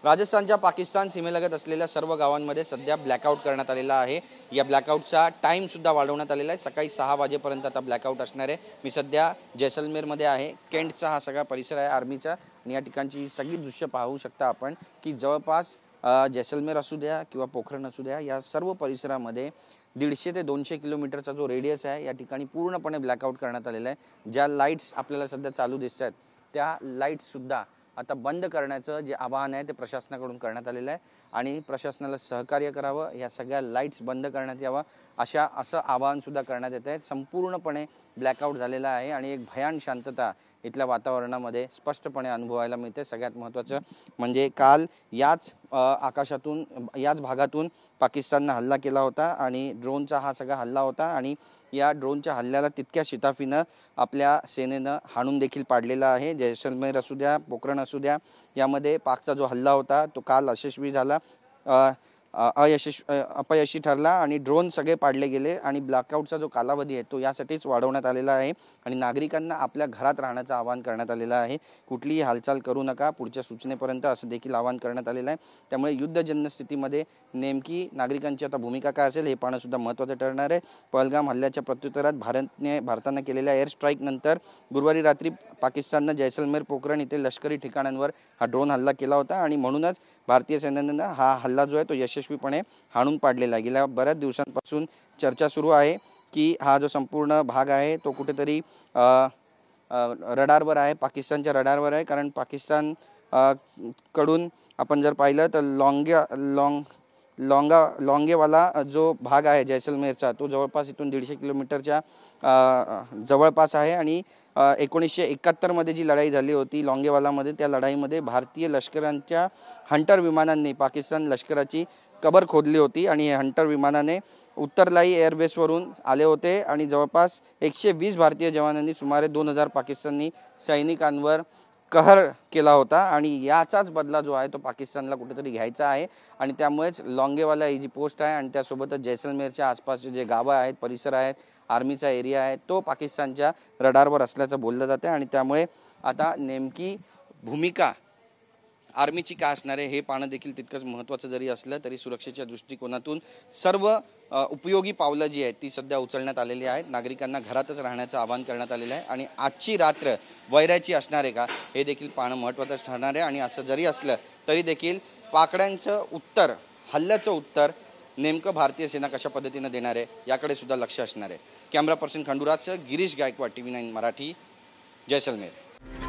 राजस्थानच्या पाकिस्तान सीमेलगत असलेल्या सर्व गावांमध्ये सध्या ब्लॅकआउट करण्यात आलेला आहे। या ब्लॅकआउटचा टाइम सुद्धा वाढवण्यात आलेला आहे। सकाळी 6 वाजेपर्यंत आता ब्लॅकआउट असणार आहे। मी सध्या जैसलमेरमध्ये आहे। केंटचा हा सगळा परिसर आहे आर्मीचा आणि या ठिकाणची सगळी दृश्य पाहू शकता आपण की जवळपास जैसलमेर असू द्या किंवा पोखरण असू द्या, या सर्व परिसरामध्ये 150 ते 200 किलोमीटरचा जो रेडियस आहे या ठिकाणी पूर्णपणे ब्लॅकआउट करण्यात आलेला आहे। ज्या लाईट्स आपल्याला सध्या चालू दिसत आहेत त्या लाईट्स सुद्धा आता बंद करण्याचं जे आवाहन आहे ते प्रशासनाकडून करण्यात आलेलं आहे आणि प्रशासनाला सहकार्य करावं, या सगळ्या लाईट्स बंद करण्यात यावा असं आवाहन सुद्धा करण्यात येत आहे। संपूर्णपणे ब्लॅकआउट झालेला आहे आणि एक भयान शांतता इथल्या वातावरणामध्ये स्पष्टपणे अनुभवायला मिळते। सगळ्यात महत्त्वाचं म्हणजे काल याच आकाशातून याच भागातून पाकिस्तानने हल्ला केला होता आणि ड्रोनचा हा सगळा हल्ला होता आणि या ड्रोनच्या हल्ल्याला तितक्या शिताफीनं आपल्या सेनेनं हाणून देखील पाडलेला आहे। जैसलमेर असू द्या, पोखरण असू द्या, यामध्ये पाकचा जो हल्ला होता तो काल यशस्वी झाला, अपयशी ठरला आणि ड्रोन सगळे पाडले गेले आणि ब्लॅकआउटचा जो कालावधी आहे तो यासाठीच वाढवण्यात आलेला आहे आणि नागरिकांना आपल्या घरात राहण्याचं आवाहन करण्यात आलेलं आहे। कुठलीही हालचाल करू नका पुढच्या सूचनेपर्यंत असं देखील आवाहन करण्यात आलेलं आहे। त्यामुळे युद्धजन्य स्थितीमध्ये नेमकी नागरिकांची आता भूमिका काय असेल हे पाहणं सुद्धा महत्त्वाचं ठरणार आहे। पहलगाम हल्ल्याच्या प्रत्युत्तरात भारताने केलेल्या एअर स्ट्राईक नंतर गुरुवारी रात्री पाकिस्ताननं जैसलमेर पोखरण इथे लष्करी ठिकाणांवर हा ड्रोन हल्ला केला होता आणि म्हणूनच भारतीय सैन्यानं हा हल्ला जो आहे तो यशस्वीपणे हाणून पाडलेला आहे। गेल्या बऱ्याच दिवसांपासून चर्चा सुरू आहे की हा जो संपूर्ण भाग आहे तो कुठेतरी रडारवर आहे, पाकिस्तानच्या रडारवर आहे, कारण पाकिस्तान कडून आपण जर पाहिलं तर लॉंगेवाला जो भाग आहे जैसलमेरचा तो जवळपास इथून 150 किलोमीटरच्या जवळपास आहे आणि 1971 मध्ये जी लढाई झाली होती लॉंगेवालामध्ये, त्या लढाईमध्ये भारतीय लष्करांच्या हंटर विमानांनी पाकिस्तान लष्कराची कबर खोदली होती आणि हे हंटर विमानाने उत्तरलाई एअरबेसवरून आले होते आणि जवळपास 120 भारतीय जवानांनी सुमारे 2000 पाकिस्तानी सैनिकांवर कहर केला होता आणि याचाच बदला जो आहे तो पाकिस्तानला कुठेतरी घ्यायचा आहे आणि त्यामुळेच लॉंगेवाला ही जी पोस्ट आहे आणि त्यासोबतच जैसलमेरच्या आसपासचे जे गावं आहेत, परिसर आहेत, आर्मीचा एरिया आहे तो पाकिस्तानच्या रडारवर असल्याचं बोललं जातं आणि त्यामुळे आता नेमकी भूमिका आर्मीची काय असणार आहे हे पाहणं देखील तितकंच महत्त्वाचं जरी असलं तरी सुरक्षेच्या दृष्टिकोनातून सर्व उपयोगी पावलं जी आहेत ती सध्या उचलण्यात आलेली आहेत। नागरिकांना घरातच राहण्याचं आवाहन करण्यात आलेलं आहे आणि आजची रात्र वैराची असणार आहे का हे देखील पाहणं महत्त्वाचं ठरणार आहे आणि असं जरी असलं तरी देखील पाकड्यांचं उत्तर, हल्ल्याचं उत्तर नेमकं भारतीय सेना कशा पद्धतीनं देणार आहे याकडे सुद्धा लक्ष असणार आहे। कॅमेरा पर्सन खंडुराजचं गिरीश गायकवाड, TV9 मराठी, जैसलमेर।